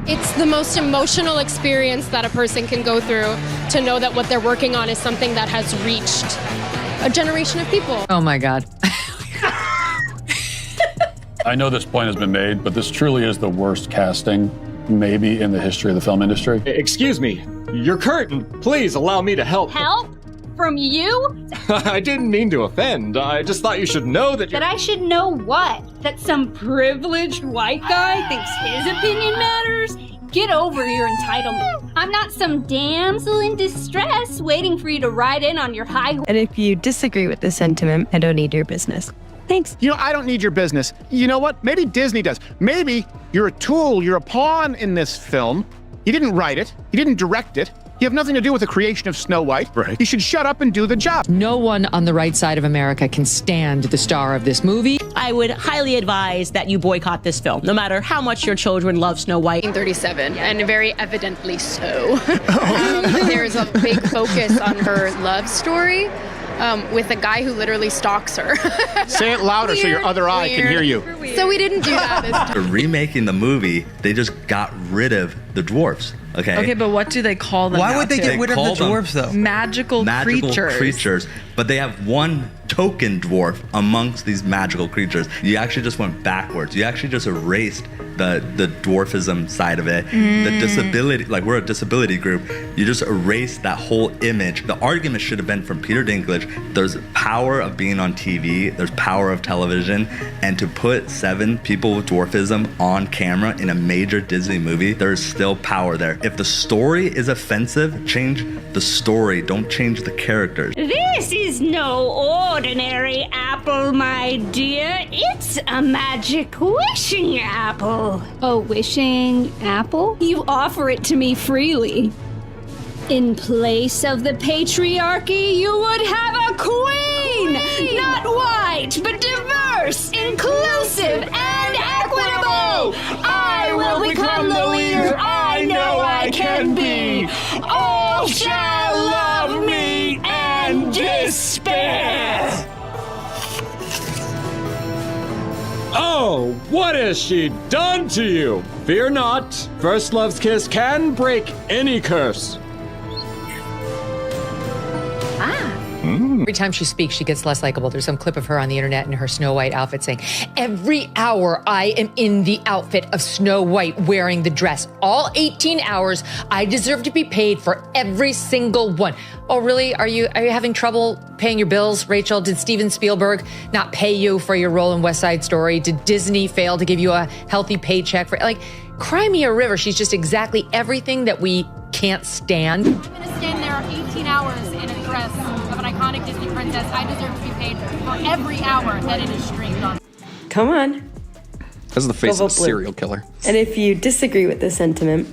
It's the most emotional experience that a person can go through to know that what they're working on is something that has reached a generation of people. Oh my God. I know this point has been made, but this truly is the worst casting maybe in the history of the film industry. Excuse me, your curtain. Please allow me to help. Help? From you? I didn't mean to offend. I just thought you should know that That I should know what? That some privileged white guy thinks his opinion matters? Get over your entitlement. I'm not some damsel in distress waiting for you to ride in on your high. And if you disagree with this sentiment, I don't need your business. Thanks. You know, I don't need your business. You know what? Maybe Disney does. Maybe you're a tool, you're a pawn in this film. You didn't write it. You didn't direct it. You have nothing to do with the creation of Snow White. Right. You should shut up and do the job. No one on the right side of America can stand the star of this movie. I would highly advise that you boycott this film, no matter how much your children love Snow White. 37, and very evidently so. There's a big focus on her love story with a guy who literally stalks her. Say it louder so your other eye can hear you. So we didn't do that this time. Remaking the movie, they just got rid of the dwarfs. Okay, but what do they call them? Why would they get rid of the dwarves, though? Magical creatures. But they have one token dwarf amongst these magical creatures. You actually just went backwards. You actually just erased the dwarfism side of it. The disability, like we're a disability group. You just erased that whole image. The argument should have been from Peter Dinklage. There's power of being on TV. There's power of television. And to put 7 people with dwarfism on camera in a major Disney movie, there's still power there. If the story is offensive, change the story. Don't change the characters. This is no ordinary apple, my dear. It's a magic wishing apple. A wishing apple? You offer it to me freely. In place of the patriarchy, you would have a queen! Not white, but diverse, inclusive, and equitable! I will become the leader I know I can be! All shall love me and despair! Oh, what has she done to you? Fear not. First love's kiss can break any curse. Every time she speaks, she gets less likable. There's some clip of her on the internet in her Snow White outfit saying, "Every hour I am in the outfit of Snow White wearing the dress. All 18 hours, I deserve to be paid for every single one." Oh, really? Are you having trouble paying your bills, Rachel? Did Steven Spielberg not pay you for your role in West Side Story? Did Disney fail to give you a healthy paycheck for, like, cry me a river? She's just exactly everything that we can't stand. I'm gonna stand there 18 hours in a dress of an iconic Disney princess. I deserve to be paid for every hour that it is streamed on. Come on. That's the face Go of a vote blue. serial killer. And if you disagree with this sentiment,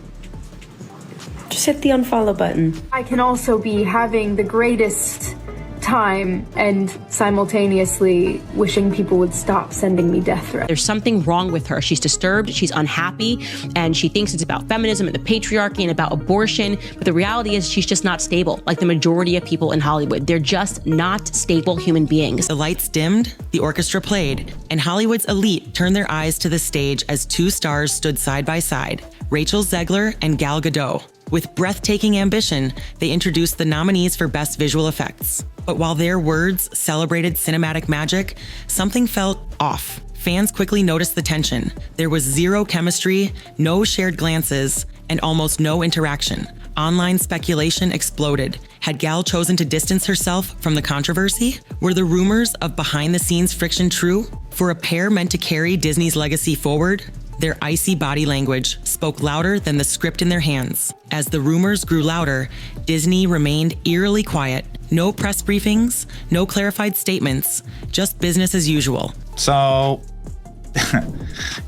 just hit the unfollow button. I can also be having the greatest time and simultaneously wishing people would stop sending me death threats. There's something wrong with her. She's disturbed, she's unhappy, and she thinks it's about feminism and the patriarchy and about abortion. But the reality is she's just not stable, like the majority of people in Hollywood. They're just not stable human beings. The lights dimmed, the orchestra played, and Hollywood's elite turned their eyes to the stage as 2 stars stood side by side, RachelZegler and Gal Gadot. With breathtaking ambition, they introduced the nominees for Best Visual Effects. But while their words celebrated cinematic magic, something felt off. Fans quickly noticed the tension. There was zero chemistry, no shared glances, and almost no interaction. Online speculation exploded. Had Gal chosen to distance herself from the controversy? Were the rumors of behind-the-scenes friction true? For a pair meant to carry Disney's legacy forward, their icy body language spoke louder than the script in their hands. As the rumors grew louder, Disney remained eerily quiet. No press briefings, no clarified statements, just business as usual. So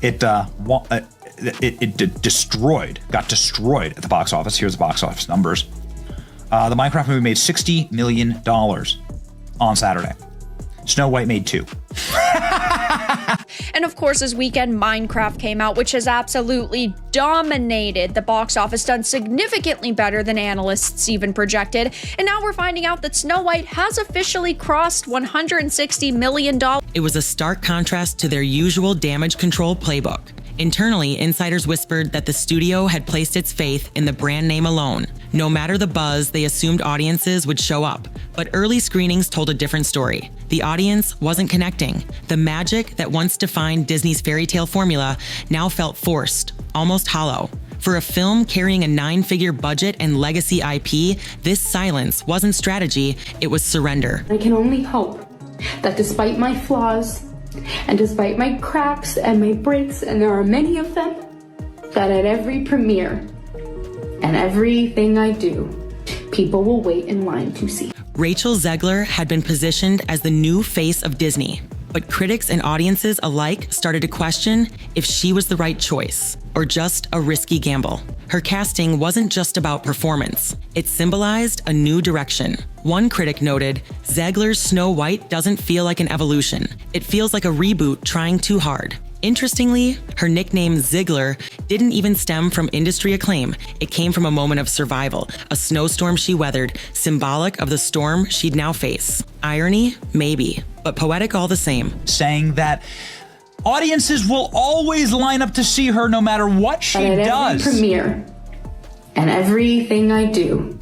it got destroyed at the box office. Here's the box office numbers. The Minecraft movie made $60 million on Saturday. Snow White made 2. And of course, this weekend, Minecraft came out, which has absolutely dominated the box office, done significantly better than analysts even projected. And now we're finding out that Snow White has officially crossed $160 million. It was a stark contrast to their usual damage control playbook. Internally, insiders whispered that the studio had placed its faith in the brand name alone. No matter the buzz, they assumed audiences would show up. But early screenings told a different story. The audience wasn't connecting. The magic that once defined Disney's fairy tale formula now felt forced, almost hollow. For a film carrying a 9-figure budget and legacy IP, this silence wasn't strategy, it was surrender. I can only hope that despite my flaws, and despite my cracks and my breaks, and there are many of them, that at every premiere and everything I do, people will wait in line to see. RachelZegler had been positioned as the new face of Disney, but critics and audiences alike started to question if she was the right choice or just a risky gamble. Her casting wasn't just about performance. It symbolized a new direction. One critic noted, Zegler's Snow White doesn't feel like an evolution. It feels like a reboot trying too hard. Interestingly, her nickname Zegler didn't even stem from industry acclaim. It came from a moment of survival, a snowstorm she weathered, symbolic of the storm she'd now face. Irony? Maybe, but poetic all the same. Saying that audiences will always line up to see her no matter what she does. Every premiere and everything I do,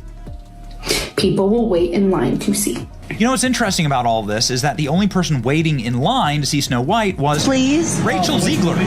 people will wait in line to see. You know what's interesting about all of this is that the only person waiting in line to see Snow White was RachelZegler.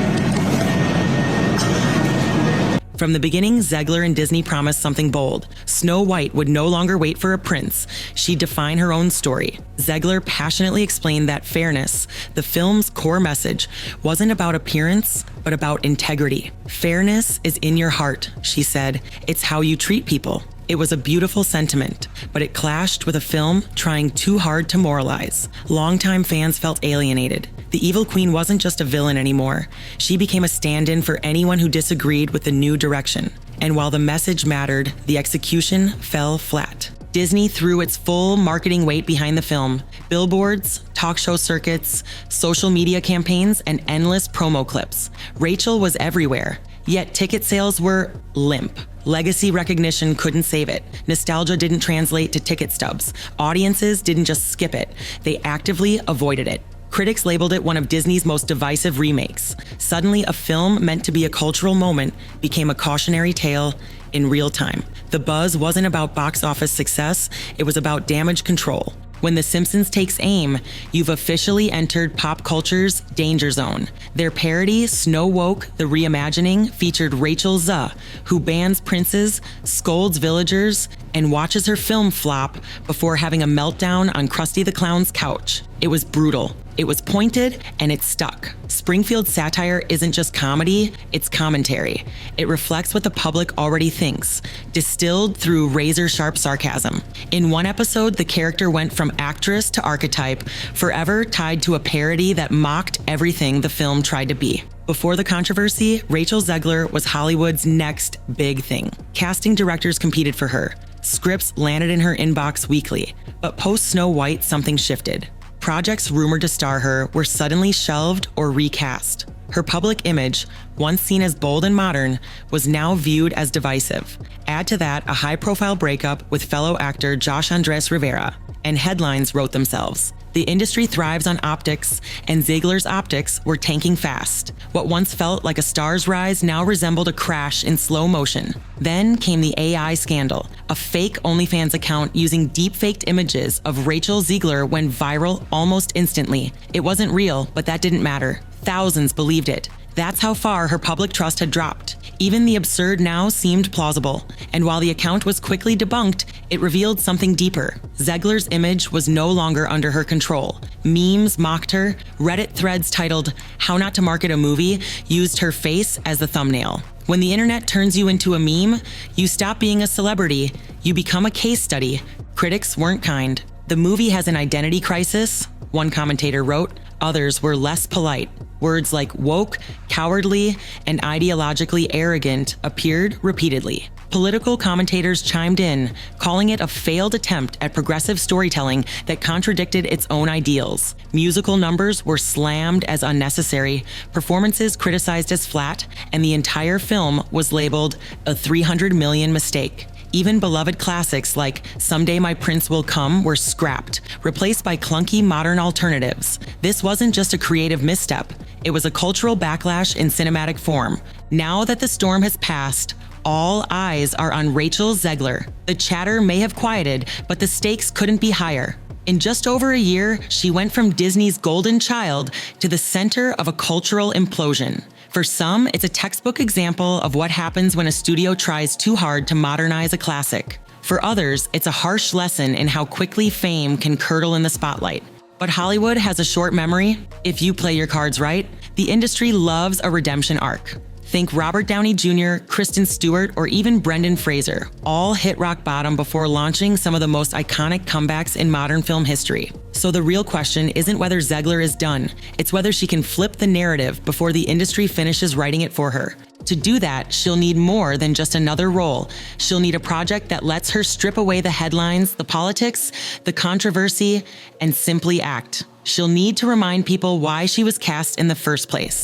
From the beginning, Zegler and Disney promised something bold. Snow White would no longer wait for a prince. She'd define her own story. Zegler passionately explained that fairness, the film's core message, wasn't about appearance, but about integrity. Fairness is in your heart, she said. It's how you treat people. It was a beautiful sentiment, but it clashed with a film trying too hard to moralize. Longtime fans felt alienated. The evil queen wasn't just a villain anymore. She became a stand-in for anyone who disagreed with the new direction. And while the message mattered, the execution fell flat. Disney threw its full marketing weight behind the film. Billboards, talk show circuits, social media campaigns, and endless promo clips. Rachel was everywhere, yet ticket sales were limp. Legacy recognition couldn't save it. Nostalgia didn't translate to ticket stubs. Audiences didn't just skip it. They actively avoided it. Critics labeled it one of Disney's most divisive remakes. Suddenly, a film meant to be a cultural moment became a cautionary tale in real time. The buzz wasn't about box office success, it was about damage control. When The Simpsons takes aim, you've officially entered pop culture's danger zone. Their parody, Snow Woke, the reimagining, featured RachelZegler, who bans princes, scolds villagers, and watches her film flop before having a meltdown on Krusty the Clown's couch. It was brutal. It was pointed, and it stuck. Springfield's satire isn't just comedy, it's commentary. It reflects what the public already thinks, distilled through razor-sharp sarcasm. In one episode, the character went from actress to archetype, forever tied to a parody that mocked everything the film tried to be. Before the controversy, RachelZegler was Hollywood's next big thing. Casting directors competed for her. Scripts landed in her inbox weekly. But post Snow White, something shifted. Projects rumored to star her were suddenly shelved or recast. Her public image, once seen as bold and modern, was now viewed as divisive. Add to that a high-profile breakup with fellow actor Josh Andres Rivera, and headlines wrote themselves. The industry thrives on optics, and Zegler's optics were tanking fast. What once felt like a star's rise now resembled a crash in slow motion. Then came the AI scandal. A fake OnlyFans account using deep-faked images of RachelZegler went viral almost instantly. It wasn't real, but that didn't matter. Thousands believed it. That's how far her public trust had dropped. Even the absurd now seemed plausible. And while the account was quickly debunked, it revealed something deeper. Zegler's image was no longer under her control. Memes mocked her. Reddit threads titled, "How Not to Market a Movie," used her face as the thumbnail. When the internet turns you into a meme, you stop being a celebrity. You become a case study. Critics weren't kind. The movie has an identity crisis, one commentator wrote. Others were less polite. Words like woke, cowardly, and ideologically arrogant appeared repeatedly. Political commentators chimed in, calling it a failed attempt at progressive storytelling that contradicted its own ideals. Musical numbers were slammed as unnecessary, performances criticized as flat, and the entire film was labeled a $300 million mistake. Even beloved classics like Someday My Prince Will Come were scrapped, replaced by clunky modern alternatives. This wasn't just a creative misstep, it was a cultural backlash in cinematic form. Now that the storm has passed, all eyes are on RachelZegler. The chatter may have quieted, but the stakes couldn't be higher. In just over a year, she went from Disney's golden child to the center of a cultural implosion. For some, it's a textbook example of what happens when a studio tries too hard to modernize a classic. For others, it's a harsh lesson in how quickly fame can curdle in the spotlight. But Hollywood has a short memory. If you play your cards right, the industry loves a redemption arc. Think Robert Downey Jr., Kristen Stewart, or even Brendan Fraser. All hit rock bottom before launching some of the most iconic comebacks in modern film history. So the real question isn't whether Zegler is done, it's whether she can flip the narrative before the industry finishes writing it for her. To do that, she'll need more than just another role. She'll need a project that lets her strip away the headlines, the politics, the controversy, and simply act. She'll need to remind people why she was cast in the first place.